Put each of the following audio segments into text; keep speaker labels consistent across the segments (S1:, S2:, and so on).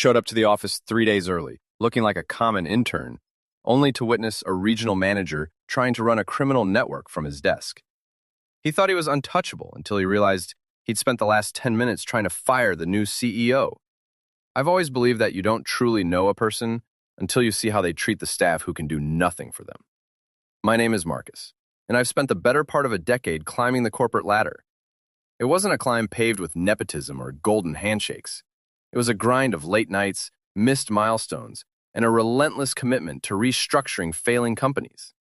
S1: showed up to the office 3 days early, looking like a common intern, only to witness a regional manager trying to run a criminal network from his desk. He thought he was untouchable until he realized he'd spent the last 10 minutes trying to fire the new CEO. I've always believed that you don't truly know a person until you see how they treat the staff who can do nothing for them. My name is Marcus, and I've spent the better part of a decade climbing the corporate ladder. It wasn't a climb paved with nepotism or golden handshakes. It was a grind of late nights, missed milestones, and a relentless commitment to restructuring failing companies.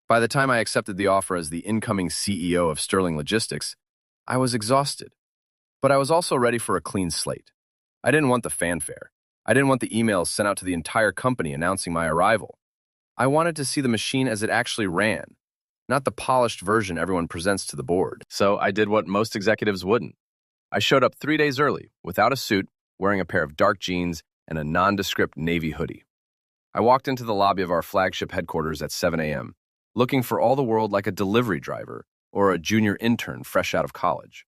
S1: By the time I accepted the offer as the incoming CEO of Sterling Logistics, I was exhausted. But I was also ready for a clean slate. I didn't want the fanfare. I didn't want the emails sent out to the entire company announcing my arrival. I wanted to see the machine as it actually ran, not the polished version everyone presents to the board. So I did what most executives wouldn't. I showed up 3 days early, without a suit, wearing a pair of dark jeans and a nondescript navy hoodie. I walked into the lobby of our flagship headquarters at 7 a.m., looking for all the world like a delivery driver or a junior intern fresh out of college.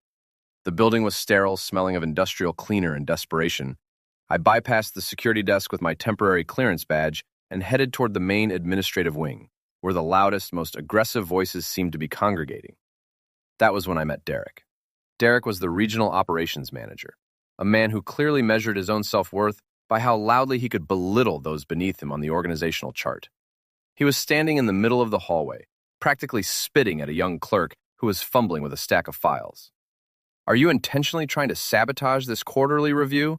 S1: The building was sterile, smelling of industrial cleaner in desperation. I bypassed the security desk with my temporary clearance badge and headed toward the main administrative wing, where the loudest, most aggressive voices seemed to be congregating. That was when I met Derek. Derek was the regional operations manager, a man who clearly measured his own self-worth by how loudly he could belittle those beneath him on the organizational chart. He was standing in the middle of the hallway, practically spitting at a young clerk who was fumbling with a stack of files. "Are you intentionally trying to sabotage this quarterly review?"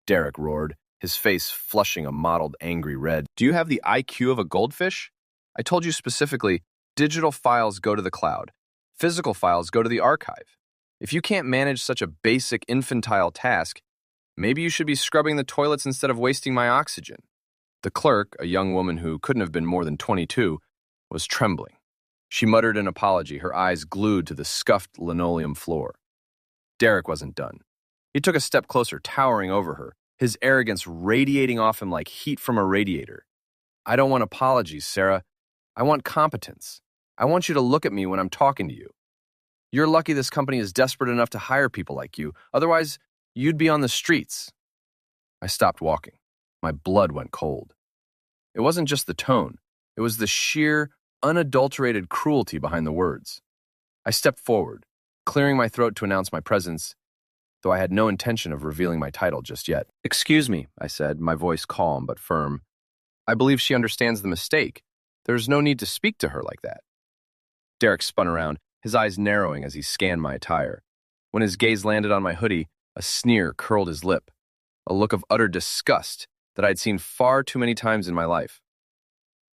S1: Derek roared, his face flushing a mottled, angry red. "Do you have the IQ of a goldfish? I told you specifically, digital files go to the cloud. Physical files go to the archive. If you can't manage such a basic, infantile task, maybe you should be scrubbing the toilets instead of wasting my oxygen." The clerk, a young woman who couldn't have been more than 22, was trembling. She muttered an apology, her eyes glued to the scuffed linoleum floor. Derek wasn't done. He took a step closer, towering over her, his arrogance radiating off him like heat from a radiator. "I don't want apologies, Sarah. I want competence. I want you to look at me when I'm talking to you. You're lucky this company is desperate enough to hire people like you. Otherwise, you'd be on the streets." I stopped walking. My blood went cold. It wasn't just the tone. It was the sheer, unadulterated cruelty behind the words. I stepped forward, clearing my throat to announce my presence, though I had no intention of revealing my title just yet. "Excuse me," I said, my voice calm but firm. "I believe she understands the mistake. There's no need to speak to her like that." Derek spun around, his eyes narrowing as he scanned my attire. When his gaze landed on my hoodie, a sneer curled his lip, a look of utter disgust that I'd seen far too many times in my life.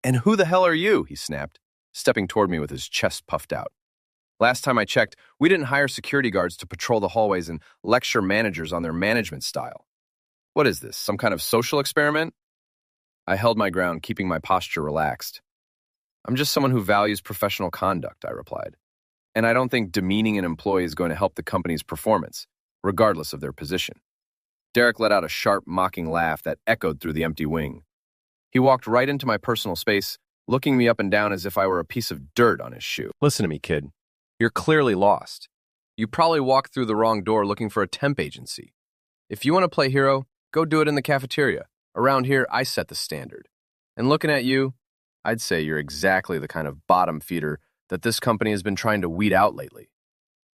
S1: "And who the hell are you?" he snapped, stepping toward me with his chest puffed out. "Last time I checked, we didn't hire security guards to patrol the hallways and lecture managers on their management style. What is this, some kind of social experiment?" I held my ground, keeping my posture relaxed. "I'm just someone who values professional conduct," I replied. "And I don't think demeaning an employee is going to help the company's performance, regardless of their position." Derek let out a sharp, mocking laugh that echoed through the empty wing. He walked right into my personal space, looking me up and down as if I were a piece of dirt on his shoe. "Listen to me, kid. You're clearly lost. You probably walked through the wrong door looking for a temp agency. If you want to play hero, go do it in the cafeteria. Around here, I set the standard. And looking at you, I'd say you're exactly the kind of bottom feeder that this company has been trying to weed out lately.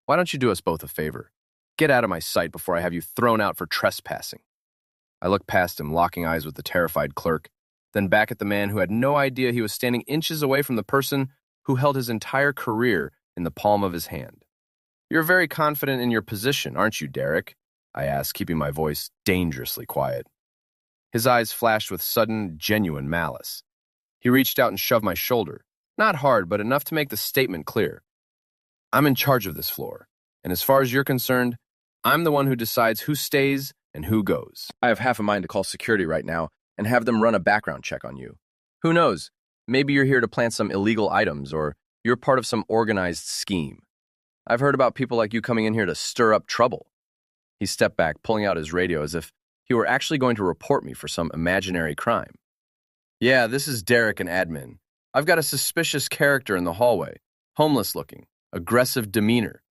S1: Why don't you do us both a favor? Get out of my sight before I have you thrown out for trespassing." I looked past him, locking eyes with the terrified clerk, then back at the man who had no idea he was standing inches away from the person who held his entire career in the palm of his hand. "You're very confident in your position, aren't you, Derek?" I asked, keeping my voice dangerously quiet. His eyes flashed with sudden, genuine malice. He reached out and shoved my shoulder. Not hard, but enough to make the statement clear. "I'm in charge of this floor, and as far as you're concerned, I'm the one who decides who stays and who goes. I have half a mind to call security right now and have them run a background check on you. Who knows, maybe you're here to plant some illegal items, or you're part of some organized scheme. I've heard about people like you coming in here to stir up trouble." He stepped back, pulling out his radio as if he were actually going to report me for some imaginary crime. "Yeah, this is Derek, an admin. I've got a suspicious character in the hallway, homeless looking, aggressive demeanor.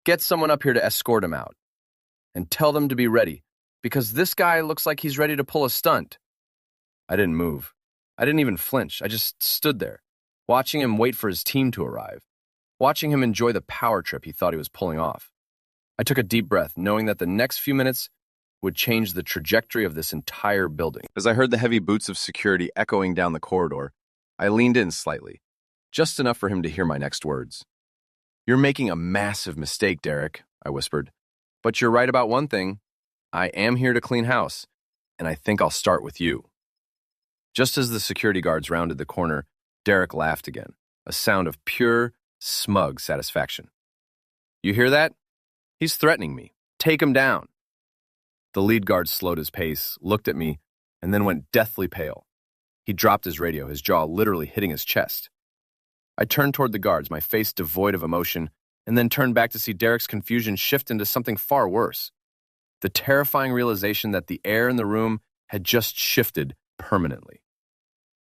S1: Get someone up here to escort him out. And tell them to be ready, because this guy looks like he's ready to pull a stunt." I didn't move. I didn't even flinch. I just stood there, watching him wait for his team to arrive, watching him enjoy the power trip he thought he was pulling off. I took a deep breath, knowing that the next few minutes would change the trajectory of this entire building. As I heard the heavy boots of security echoing down the corridor, I leaned in slightly, just enough for him to hear my next words. "You're making a massive mistake, Derek," I whispered. "But you're right about one thing. I am here to clean house, and I think I'll start with you." Just as the security guards rounded the corner, Derek laughed again, a sound of pure, smug satisfaction. "You hear that? He's threatening me. Take him down." The lead guard slowed his pace, looked at me, and then went deathly pale. He dropped his radio, his jaw literally hitting his chest. I turned toward the guards, my face devoid of emotion, and then turned back to see Derek's confusion shift into something far worse. The terrifying realization that the air in the room had just shifted permanently.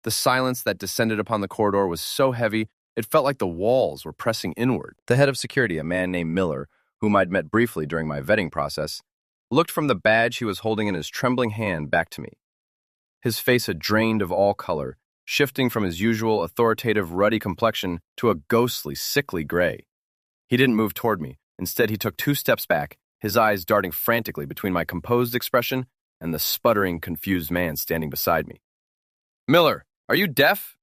S1: The silence that descended upon the corridor was so heavy, it felt like the walls were pressing inward. The head of security, a man named Miller, whom I'd met briefly during my vetting process, looked from the badge he was holding in his trembling hand back to me. His face had drained of all color, shifting from his usual authoritative ruddy complexion to a ghostly, sickly gray. He didn't move toward me. Instead, he took 2 steps back, his eyes darting frantically between my composed expression and the sputtering, confused man standing beside me. "Miller, are you deaf?"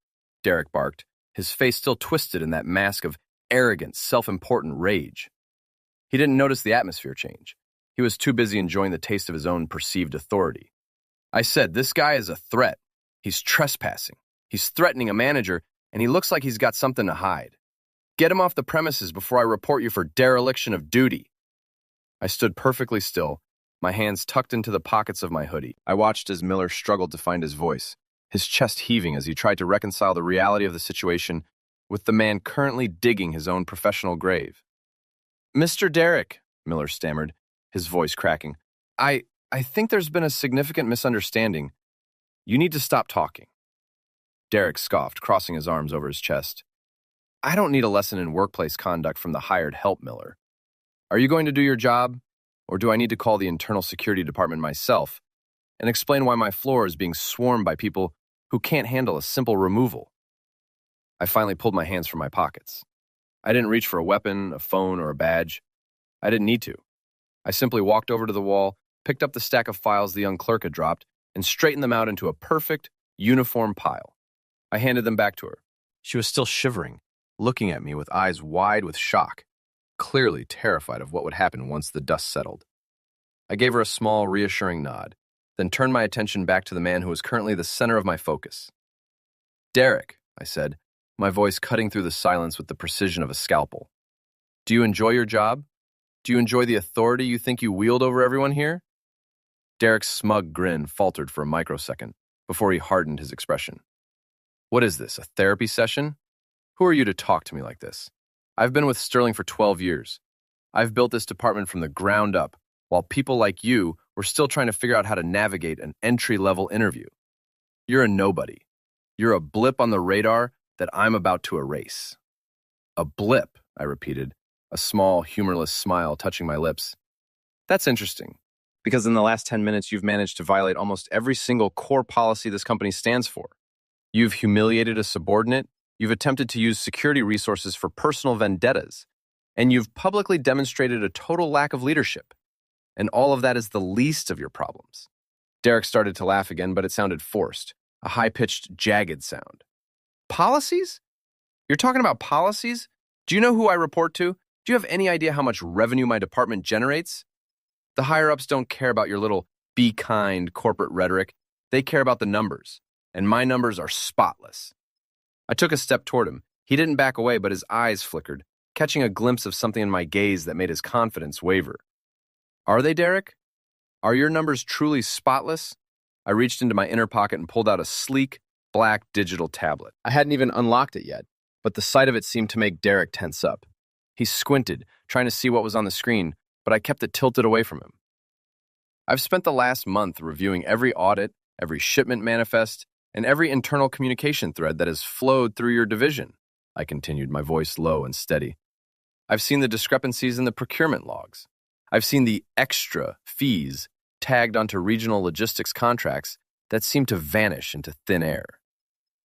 S1: Derek barked, his face still twisted in that mask of arrogant, self-important rage. He didn't notice the atmosphere change. He was too busy enjoying the taste of his own perceived authority. "I said, this guy is a threat. He's trespassing. He's threatening a manager, and he looks like he's got something to hide. Get him off the premises before I report you for dereliction of duty." I stood perfectly still, my hands tucked into the pockets of my hoodie. I watched as Miller struggled to find his voice, his chest heaving as he tried to reconcile the reality of the situation with the man currently digging his own professional grave. "Mr. Derek," Miller stammered, his voice cracking, I think there's been a significant misunderstanding. You need to stop talking." Derek scoffed, crossing his arms over his chest. "I don't need a lesson in workplace conduct from the hired help, Miller. Are you going to do your job, or do I need to call the internal security department myself and explain why my floor is being swarmed by people who can't handle a simple removal?" I finally pulled my hands from my pockets. I didn't reach for a weapon, a phone, or a badge. I didn't need to. I simply walked over to the wall, picked up the stack of files the young clerk had dropped, and straightened them out into a perfect, uniform pile. I handed them back to her. She was still shivering, looking at me with eyes wide with shock, clearly terrified of what would happen once the dust settled. I gave her a small, reassuring nod, then turned my attention back to the man who was currently the center of my focus. "Derek," I said, my voice cutting through the silence with the precision of a scalpel. "Do you enjoy your job? Do you enjoy the authority you think you wield over everyone here?" Derek's smug grin faltered for a microsecond before he hardened his expression. "What is this, a therapy session? Who are you to talk to me like this? I've been with Sterling for 12 years. I've built this department from the ground up, while people like you were still trying to figure out how to navigate an entry-level interview. You're a nobody. You're a blip on the radar that I'm about to erase." "A blip," I repeated, a small, humorless smile touching my lips. "That's interesting, because in the last 10 minutes you've managed to violate almost every single core policy this company stands for. You've humiliated a subordinate, you've attempted to use security resources for personal vendettas, and you've publicly demonstrated a total lack of leadership. And all of that is the least of your problems." Derek started to laugh again, but it sounded forced, a high-pitched, jagged sound. "Policies? You're talking about policies? Do you know who I report to? Do you have any idea how much revenue my department generates? The higher-ups don't care about your little be kind corporate rhetoric. They care about the numbers, and my numbers are spotless." I took a step toward him. He didn't back away, but his eyes flickered, catching a glimpse of something in my gaze that made his confidence waver. "Are they, Derek? Are your numbers truly spotless?" I reached into my inner pocket and pulled out a sleek, black digital tablet. I hadn't even unlocked it yet, but the sight of it seemed to make Derek tense up. He squinted, trying to see what was on the screen, but I kept it tilted away from him. "I've spent the last month reviewing every audit, every shipment manifest, and every internal communication thread that has flowed through your division," I continued, my voice low and steady. "I've seen the discrepancies in the procurement logs. I've seen the extra fees tagged onto regional logistics contracts that seem to vanish into thin air.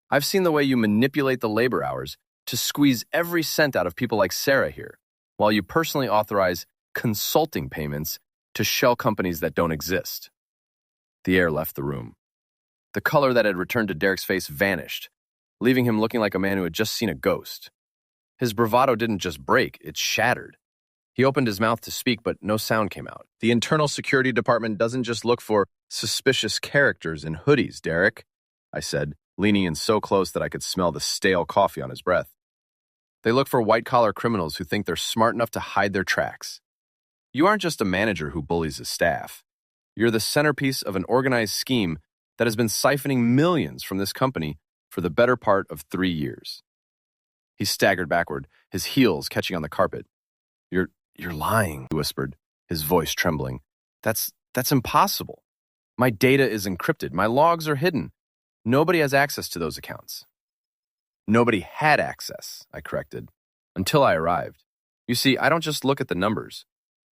S1: I've seen the way you manipulate the labor hours to squeeze every cent out of people like Sarah here, while you personally authorize consulting payments to shell companies that don't exist. The air left the room. The color that had returned to Derek's face vanished, leaving him looking like a man who had just seen a ghost. His bravado didn't just break, it shattered. He opened his mouth to speak, but no sound came out. The Internal Security Department doesn't just look for suspicious characters in hoodies, Derek, I said, leaning in so close that I could smell the stale coffee on his breath. They look for white-collar criminals who think they're smart enough to hide their tracks. You aren't just a manager who bullies his staff. You're the centerpiece of an organized scheme that has been siphoning millions from this company for the better part of 3 years. He staggered backward, his heels catching on the carpet. You're lying, he whispered, his voice trembling. That's impossible. My data is encrypted. My logs are hidden. Nobody has access to those accounts. Nobody had access, I corrected, until I arrived. You see, I don't just look at the numbers.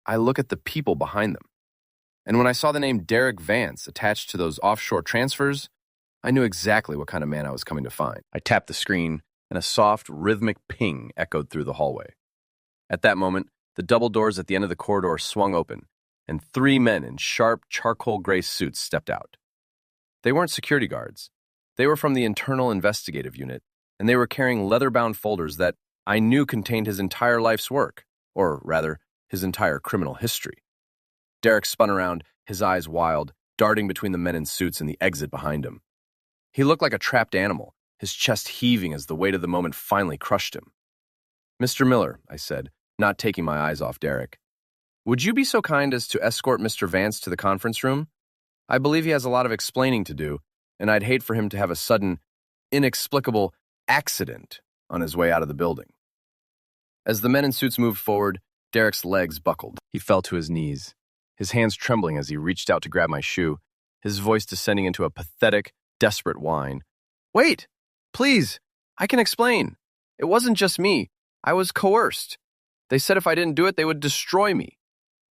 S1: I look at the people behind them. And when I saw the name Derek Vance attached to those offshore transfers, I knew exactly what kind of man I was coming to find. I tapped the screen, and a soft, rhythmic ping echoed through the hallway. At that moment, the double doors at the end of the corridor swung open, and 3 men in sharp, charcoal-gray suits stepped out. They weren't security guards. They were from the Internal Investigative Unit, and they were carrying leather-bound folders that I knew contained his entire life's work, or rather, his entire criminal history. Derek spun around, his eyes wild, darting between the men in suits and the exit behind him. He looked like a trapped animal, his chest heaving as the weight of the moment finally crushed him. Mr. Miller, I said, not taking my eyes off Derek, would you be so kind as to escort Mr. Vance to the conference room? I believe he has a lot of explaining to do, and I'd hate for him to have a sudden, inexplicable accident on his way out of the building. As the men in suits moved forward, Derek's legs buckled. He fell to his knees, his hands trembling as he reached out to grab my shoe, his voice descending into a pathetic, desperate whine. Wait! Please! I can explain. It wasn't just me. I was coerced. They said if I didn't do it, they would destroy me.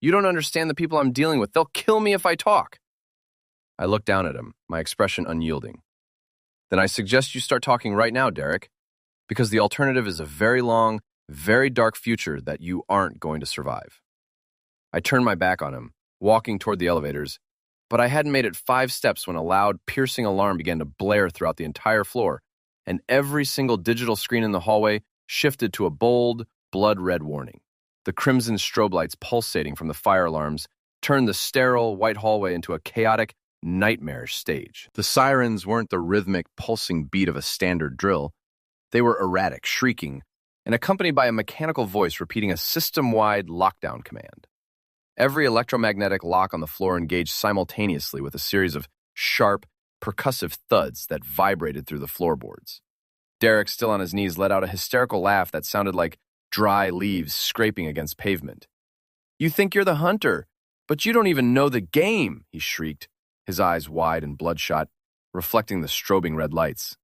S1: You don't understand the people I'm dealing with. They'll kill me if I talk. I looked down at him, my expression unyielding. Then I suggest you start talking right now, Derek, because the alternative is a very long, very dark future that you aren't going to survive. I turned my back on him, walking toward the elevators, but I hadn't made it 5 steps when a loud, piercing alarm began to blare throughout the entire floor, and every single digital screen in the hallway shifted to a bold, blood-red warning. The crimson strobe lights pulsating from the fire alarms turned the sterile, white hallway into a chaotic, nightmarish stage. The sirens weren't the rhythmic, pulsing beat of a standard drill. They were erratic, shrieking, and accompanied by a mechanical voice repeating a system-wide lockdown command. Every electromagnetic lock on the floor engaged simultaneously with a series of sharp, percussive thuds that vibrated through the floorboards. Derek, still on his knees, let out a hysterical laugh that sounded like dry leaves scraping against pavement. You think you're the hunter, but you don't even know the game, he shrieked, his eyes wide and bloodshot, reflecting the strobing red lights.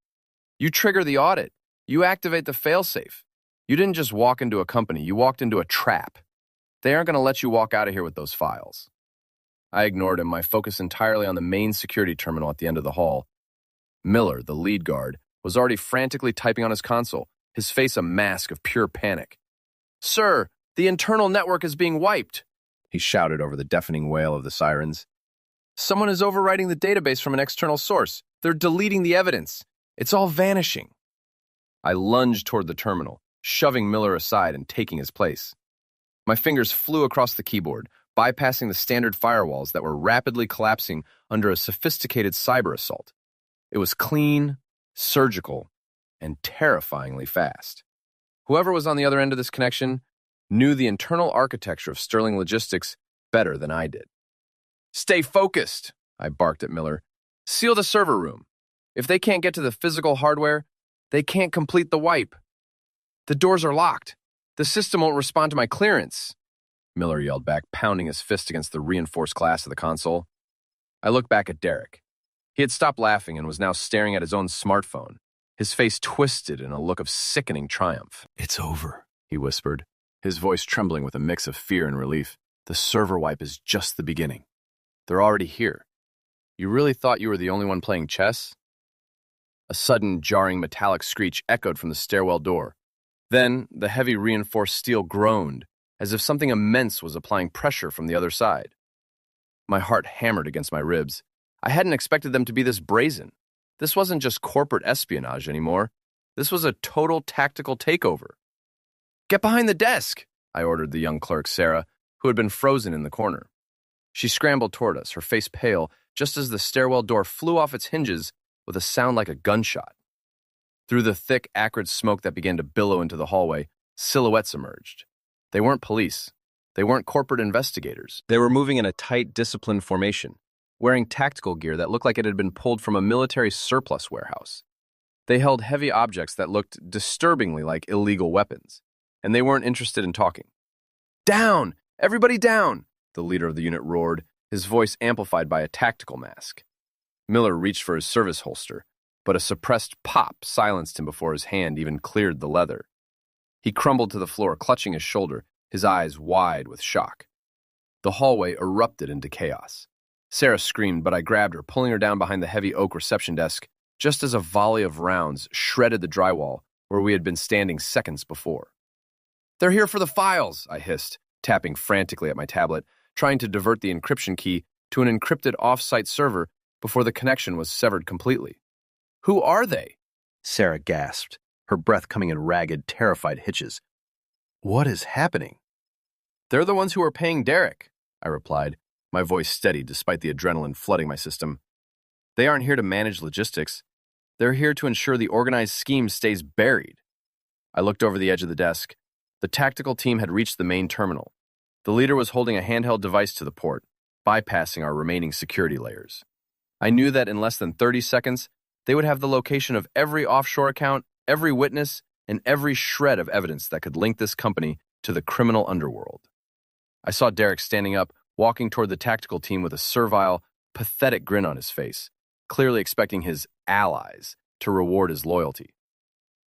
S1: You trigger the audit. You activate the failsafe. You didn't just walk into a company, you walked into a trap. They aren't going to let you walk out of here with those files. I ignored him, my focus entirely on the main security terminal at the end of the hall. Miller, the lead guard, was already frantically typing on his console, his face a mask of pure panic. Sir, the internal network is being wiped, he shouted over the deafening wail of the sirens. Someone is overwriting the database from an external source. They're deleting the evidence. It's all vanishing. I lunged toward the terminal, shoving Miller aside and taking his place. My fingers flew across the keyboard, bypassing the standard firewalls that were rapidly collapsing under a sophisticated cyber assault. It was clean, surgical, and terrifyingly fast. Whoever was on the other end of this connection knew the internal architecture of Sterling Logistics better than I did. Stay focused, I barked at Miller. Seal the server room. If they can't get to the physical hardware, they can't complete the wipe. The doors are locked. The system won't respond to my clearance, Miller yelled back, pounding his fist against the reinforced glass of the console. I looked back at Derek. He had stopped laughing and was now staring at his own smartphone, his face twisted in a look of sickening triumph. It's over, he whispered, his voice trembling with a mix of fear and relief. The server wipe is just the beginning. They're already here. You really thought you were the only one playing chess? A sudden, jarring metallic screech echoed from the stairwell door. Then, the heavy reinforced steel groaned, as if something immense was applying pressure from the other side. My heart hammered against my ribs. I hadn't expected them to be this brazen. This wasn't just corporate espionage anymore. This was a total tactical takeover. "Get behind the desk," I ordered the young clerk, Sarah, who had been frozen in the corner. She scrambled toward us, her face pale, just as the stairwell door flew off its hinges with a sound like a gunshot. Through the thick, acrid smoke that began to billow into the hallway, silhouettes emerged. They weren't police. They weren't corporate investigators. They were moving in a tight, disciplined formation, wearing tactical gear that looked like it had been pulled from a military surplus warehouse. They held heavy objects that looked disturbingly like illegal weapons, and they weren't interested in talking. "Down! Everybody down!" the leader of the unit roared, his voice amplified by a tactical mask. Miller reached for his service holster, but a suppressed pop silenced him before his hand even cleared the leather. He crumbled to the floor, clutching his shoulder, his eyes wide with shock. The hallway erupted into chaos. Sarah screamed, but I grabbed her, pulling her down behind the heavy oak reception desk, just as a volley of rounds shredded the drywall where we had been standing seconds before. "They're here for the files," I hissed, tapping frantically at my tablet, trying to divert the encryption key to an encrypted off-site server before the connection was severed completely. "Who are they?" Sarah gasped, her breath coming in ragged, terrified hitches. "What is happening?" "They're the ones who are paying Derek," I replied, my voice steady despite the adrenaline flooding my system. "They aren't here to manage logistics. They're here to ensure the organized scheme stays buried." I looked over the edge of the desk. The tactical team had reached the main terminal. The leader was holding a handheld device to the port, bypassing our remaining security layers. I knew that in less than 30 seconds, they would have the location of every offshore account, every witness, and every shred of evidence that could link this company to the criminal underworld. I saw Derek standing up, walking toward the tactical team with a servile, pathetic grin on his face, clearly expecting his allies to reward his loyalty.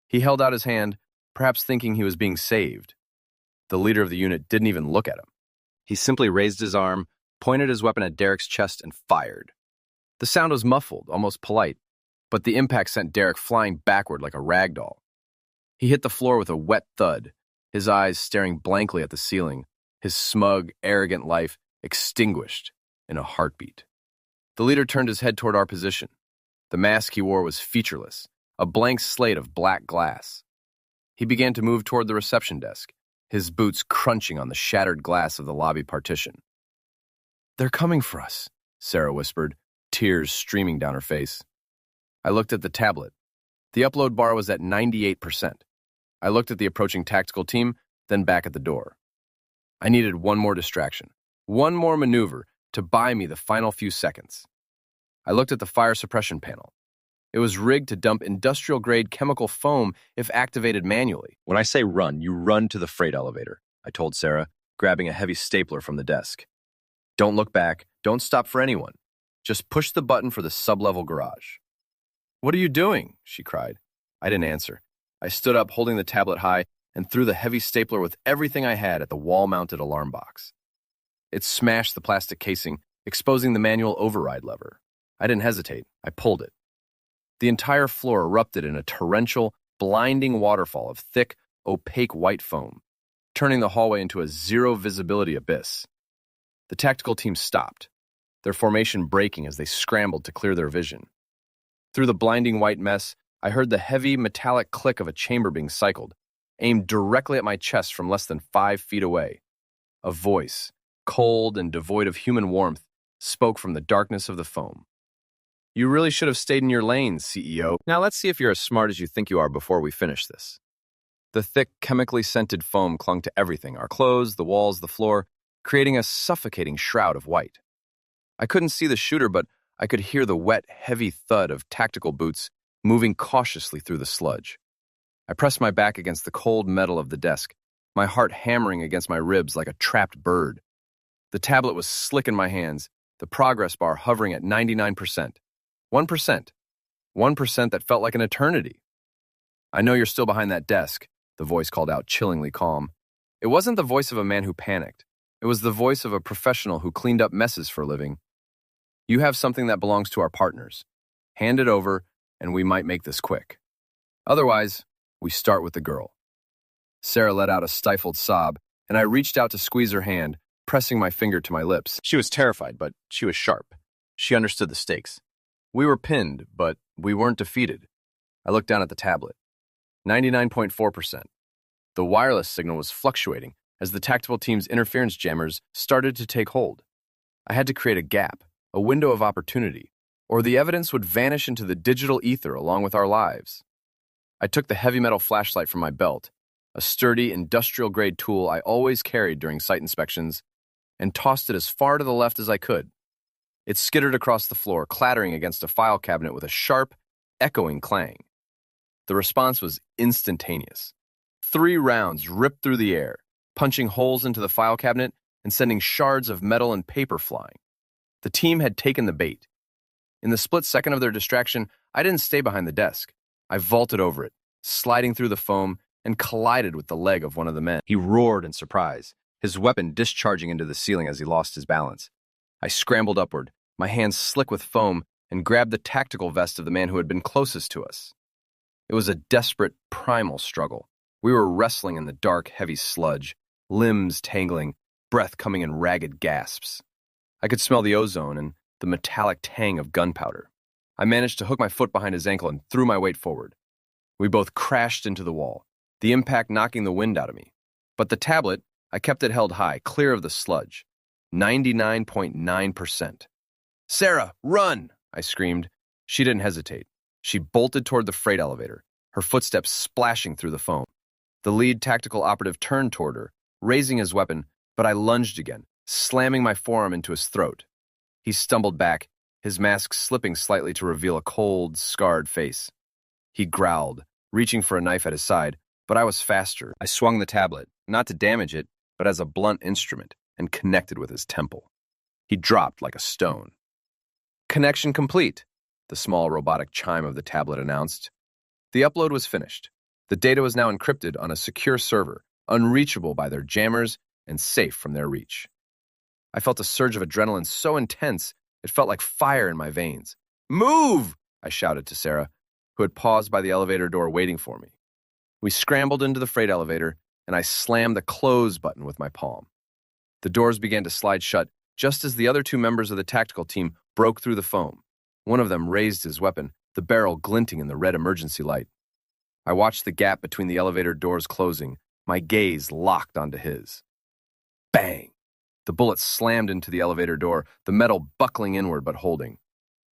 S1: He held out his hand, perhaps thinking he was being saved. The leader of the unit didn't even look at him. He simply raised his arm, pointed his weapon at Derek's chest, and fired. The sound was muffled, almost polite, but the impact sent Derek flying backward like a rag doll. He hit the floor with a wet thud, his eyes staring blankly at the ceiling, his smug, arrogant life extinguished in a heartbeat. The leader turned his head toward our position. The mask he wore was featureless, a blank slate of black glass. He began to move toward the reception desk, his boots crunching on the shattered glass of the lobby partition. "They're coming for us," Sarah whispered, tears streaming down her face. I looked at the tablet. The upload bar was at 98%. I looked at the approaching tactical team, then back at the door. I needed one more distraction, one more maneuver to buy me the final few seconds. I looked at the fire suppression panel. It was rigged to dump industrial-grade chemical foam if activated manually. "When I say run, you run to the freight elevator," I told Sarah, grabbing a heavy stapler from the desk. "Don't look back. Don't stop for anyone. Just push the button for the sub-level garage." "What are you doing?" she cried. I didn't answer. I stood up, holding the tablet high, and threw the heavy stapler with everything I had at the wall-mounted alarm box. It smashed the plastic casing, exposing the manual override lever. I didn't hesitate. I pulled it. The entire floor erupted in a torrential, blinding waterfall of thick, opaque white foam, turning the hallway into a zero-visibility abyss. The tactical team stopped, their formation breaking as they scrambled to clear their vision. Through the blinding white mess, I heard the heavy, metallic click of a chamber being cycled, aimed directly at my chest from less than 5 feet away. A voice, cold and devoid of human warmth, spoke from the darkness of the foam. "You really should have stayed in your lane, CEO. Now let's see if you're as smart as you think you are before we finish this." The thick, chemically scented foam clung to everything, our clothes, the walls, the floor, creating a suffocating shroud of white. I couldn't see the shooter, but I could hear the wet, heavy thud of tactical boots moving cautiously through the sludge. I pressed my back against the cold metal of the desk, my heart hammering against my ribs like a trapped bird. The tablet was slick in my hands, the progress bar hovering at 99%. 1%. 1% that felt like an eternity. "I know you're still behind that desk," the voice called out, chillingly calm. It wasn't the voice of a man who panicked. It was the voice of a professional who cleaned up messes for a living, You have something that belongs to our partners. Hand it over, and we might make this quick. Otherwise, we start with the girl." Sarah let out a stifled sob, and I reached out to squeeze her hand, pressing my finger to my lips. She was terrified, but she was sharp. She understood the stakes. We were pinned, but we weren't defeated. I looked down at the tablet. 99.4%. The wireless signal was fluctuating as the tactical team's interference jammers started to take hold. I had to create a gap, a window of opportunity, or the evidence would vanish into the digital ether along with our lives. I took the heavy metal flashlight from my belt, a sturdy industrial-grade tool I always carried during site inspections, and tossed it as far to the left as I could. It skittered across the floor, clattering against a file cabinet with a sharp, echoing clang. The response was instantaneous. 3 rounds ripped through the air, punching holes into the file cabinet and sending shards of metal and paper flying. The team had taken the bait. In the split second of their distraction, I didn't stay behind the desk. I vaulted over it, sliding through the foam, and collided with the leg of one of the men. He roared in surprise, his weapon discharging into the ceiling as he lost his balance. I scrambled upward, my hands slick with foam, and grabbed the tactical vest of the man who had been closest to us. It was a desperate, primal struggle. We were wrestling in the dark, heavy sludge, limbs tangling, breath coming in ragged gasps. I could smell the ozone and the metallic tang of gunpowder. I managed to hook my foot behind his ankle and threw my weight forward. We both crashed into the wall, the impact knocking the wind out of me. But the tablet, I kept it held high, clear of the sludge. 99.9%. "Sarah, run!" I screamed. She didn't hesitate. She bolted toward the freight elevator, her footsteps splashing through the foam. The lead tactical operative turned toward her, raising his weapon, but I lunged again, slamming my forearm into his throat. He stumbled back, his mask slipping slightly to reveal a cold, scarred face. He growled, reaching for a knife at his side, but I was faster. I swung the tablet, not to damage it, but as a blunt instrument, and connected with his temple. He dropped like a stone. "Connection complete," the small robotic chime of the tablet announced. The upload was finished. The data was now encrypted on a secure server, unreachable by their jammers and safe from their reach. I felt a surge of adrenaline so intense it felt like fire in my veins. "Move!" I shouted to Sarah, who had paused by the elevator door waiting for me. We scrambled into the freight elevator, and I slammed the close button with my palm. The doors began to slide shut just as the other 2 members of the tactical team broke through the foam. One of them raised his weapon, the barrel glinting in the red emergency light. I watched the gap between the elevator doors closing, my gaze locked onto his. Bang! The bullet slammed into the elevator door, the metal buckling inward but holding.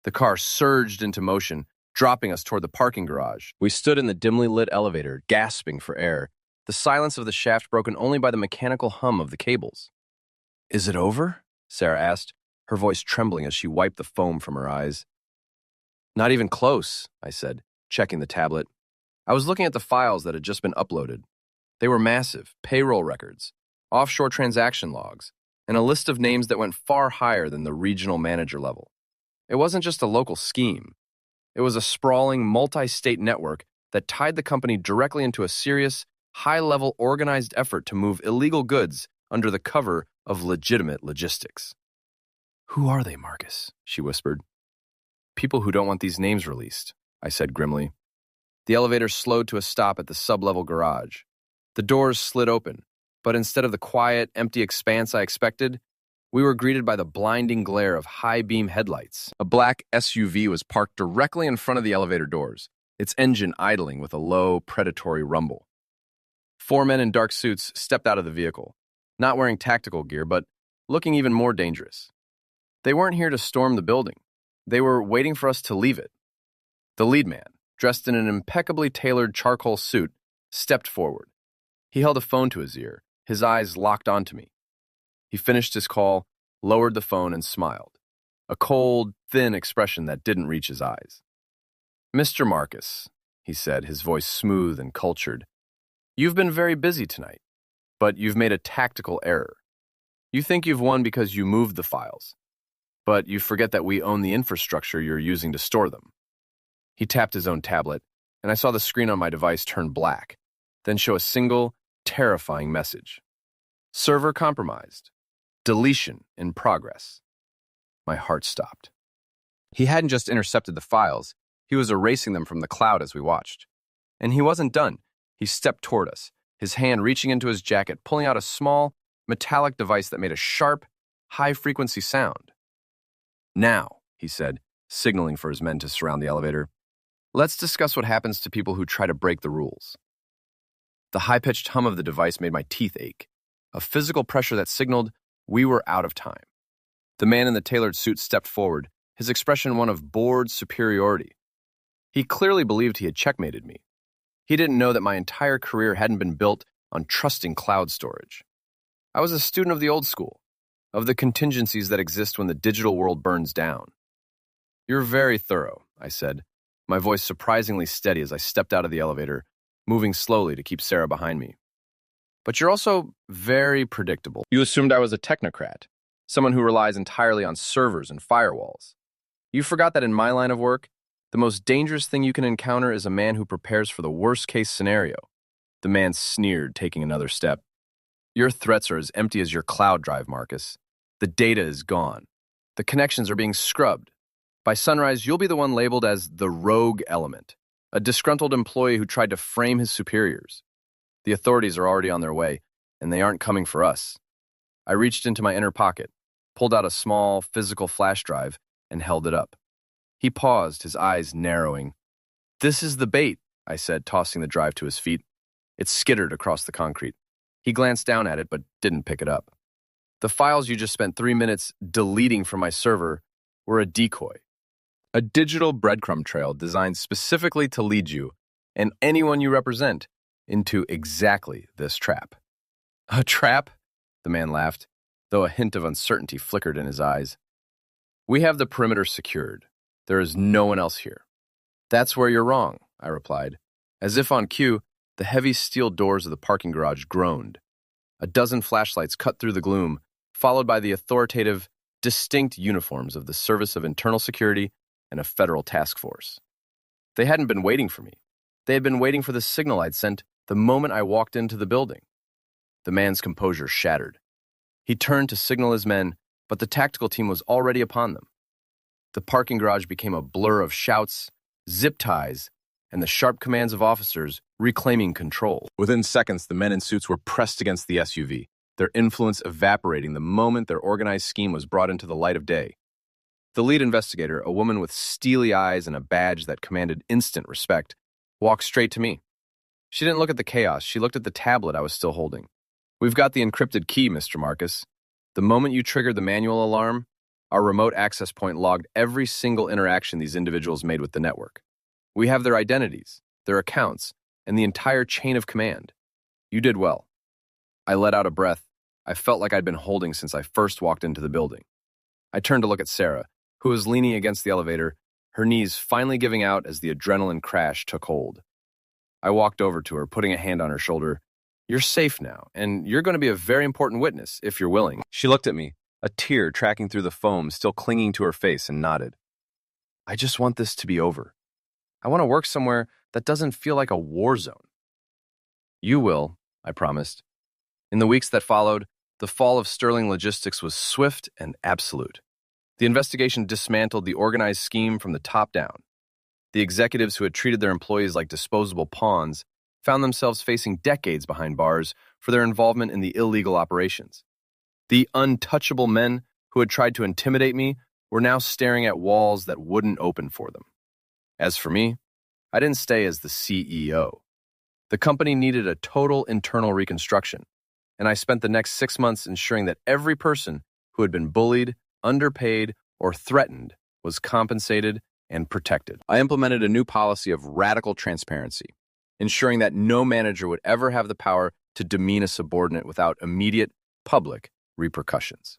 S1: The car surged into motion, dropping us toward the parking garage. We stood in the dimly lit elevator, gasping for air, the silence of the shaft broken only by the mechanical hum of the cables. "Is it over?" Sarah asked, her voice trembling as she wiped the foam from her eyes. "Not even close," I said, checking the tablet. I was looking at the files that had just been uploaded. They were massive, payroll records, offshore transaction logs, and a list of names that went far higher than the regional manager level. It wasn't just a local scheme. It was a sprawling, multi-state network that tied the company directly into a serious, high-level organized effort to move illegal goods under the cover of legitimate logistics. "Who are they, Marcus?" she whispered. "People who don't want these names released," I said grimly. The elevator slowed to a stop at the sub-level garage. The doors slid open, but instead of the quiet, empty expanse I expected, we were greeted by the blinding glare of high-beam headlights. A black SUV was parked directly in front of the elevator doors, its engine idling with a low, predatory rumble. 4 men in dark suits stepped out of the vehicle, not wearing tactical gear, but looking even more dangerous. They weren't here to storm the building. They were waiting for us to leave it. The lead man, dressed in an impeccably tailored charcoal suit, stepped forward. He held a phone to his ear, his eyes locked onto me. He finished his call, lowered the phone, and smiled, a cold, thin expression that didn't reach his eyes. "Mr. Marcus," he said, his voice smooth and cultured, "you've been very busy tonight, but you've made a tactical error. You think you've won because you moved the files, but you forget that we own the infrastructure you're using to store them." He tapped his own tablet, and I saw the screen on my device turn black, then show a single, terrifying message. "Server compromised. Deletion in progress." My heart stopped. He hadn't just intercepted the files, he was erasing them from the cloud as we watched. And he wasn't done. He stepped toward us, his hand reaching into his jacket, pulling out a small, metallic device that made a sharp, high-frequency sound. "Now," he said, signaling for his men to surround the elevator, "let's discuss what happens to people who try to break the rules." The high-pitched hum of the device made my teeth ache, a physical pressure that signaled we were out of time. The man in the tailored suit stepped forward, his expression one of bored superiority. He clearly believed he had checkmated me. He didn't know that my entire career hadn't been built on trusting cloud storage. I was a student of the old school, of the contingencies that exist when the digital world burns down. "You're very thorough," I said, my voice surprisingly steady as I stepped out of the elevator, moving slowly to keep Sarah behind me. "But you're also very predictable. You assumed I was a technocrat, someone who relies entirely on servers and firewalls. You forgot that in my line of work, the most dangerous thing you can encounter is a man who prepares for the worst-case scenario." The man sneered, taking another step. "Your threats are as empty as your cloud drive, Marcus. The data is gone. The connections are being scrubbed. By sunrise, you'll be the one labeled as the rogue element, a disgruntled employee who tried to frame his superiors. The authorities are already on their way, and they aren't coming for us." I reached into my inner pocket, pulled out a small, physical flash drive, and held it up. He paused, his eyes narrowing. "This is the bait," I said, tossing the drive to his feet. It skittered across the concrete. He glanced down at it, but didn't pick it up. "The files you just spent 3 minutes deleting from my server were a decoy. A digital breadcrumb trail designed specifically to lead you, and anyone you represent, into exactly this trap." "A trap?" The man laughed, though a hint of uncertainty flickered in his eyes. "We have the perimeter secured. There is no one else here." "That's where you're wrong," I replied. As if on cue, the heavy steel doors of the parking garage groaned. A dozen flashlights cut through the gloom, followed by the authoritative, distinct uniforms of the Service of Internal Security and a federal task force. They hadn't been waiting for me. They had been waiting for the signal I'd sent the moment I walked into the building. The man's composure shattered. He turned to signal his men, but the tactical team was already upon them. The parking garage became a blur of shouts, zip ties, and the sharp commands of officers reclaiming control. Within seconds, the men in suits were pressed against the SUV, their influence evaporating the moment their organized scheme was brought into the light of day. The lead investigator, a woman with steely eyes and a badge that commanded instant respect, walked straight to me. She didn't look at the chaos, she looked at the tablet I was still holding. "We've got the encrypted key, Mr. Marcus. The moment you triggered the manual alarm, our remote access point logged every single interaction these individuals made with the network. We have their identities, their accounts, and the entire chain of command. You did well." I let out a breath I felt like I'd been holding since I first walked into the building. I turned to look at Sarah, who was leaning against the elevator, her knees finally giving out as the adrenaline crash took hold. I walked over to her, putting a hand on her shoulder. "You're safe now, and you're going to be a very important witness, if you're willing." She looked at me, a tear tracking through the foam still clinging to her face, and nodded. "I just want this to be over. I want to work somewhere that doesn't feel like a war zone." "You will," I promised. In the weeks that followed, the fall of Sterling Logistics was swift and absolute. The investigation dismantled the organized scheme from the top down. The executives who had treated their employees like disposable pawns found themselves facing decades behind bars for their involvement in the illegal operations. The untouchable men who had tried to intimidate me were now staring at walls that wouldn't open for them. As for me, I didn't stay as the CEO. The company needed a total internal reconstruction, and I spent the next 6 months ensuring that every person who had been bullied, underpaid, or threatened was compensated and protected. I implemented a new policy of radical transparency, ensuring that no manager would ever have the power to demean a subordinate without immediate, public repercussions.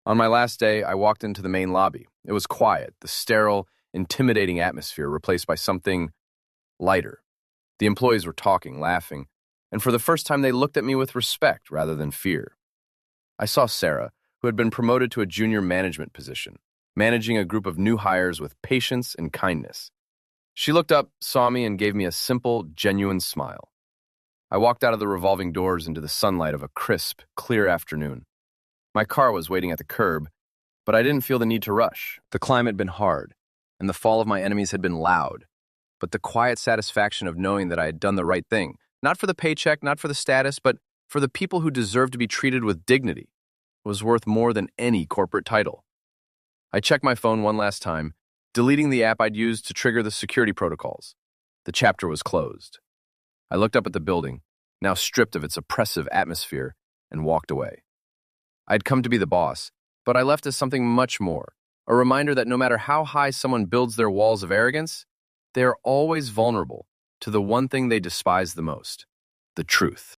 S1: On my last day, I walked into the main lobby. It was quiet, the sterile, intimidating atmosphere replaced by something lighter. The employees were talking, laughing, and for the first time they looked at me with respect rather than fear. I saw Sarah, who had been promoted to a junior management position, managing a group of new hires with patience and kindness. She looked up, saw me, and gave me a simple, genuine smile. I walked out of the revolving doors into the sunlight of a crisp, clear afternoon. My car was waiting at the curb, But I didn't feel the need to rush. The climb had been hard, and the fall of my enemies had been loud. But the quiet satisfaction of knowing that I had done the right thing, not for the paycheck, not for the status, but for the people who deserve to be treated with dignity, was worth more than any corporate title. I checked my phone one last time, deleting the app I'd used to trigger the security protocols. The chapter was closed. I looked up at the building, now stripped of its oppressive atmosphere, and walked away. I'd come to be the boss, but I left as something much more, a reminder that no matter how high someone builds their walls of arrogance, they are always vulnerable to the one thing they despise the most, the truth.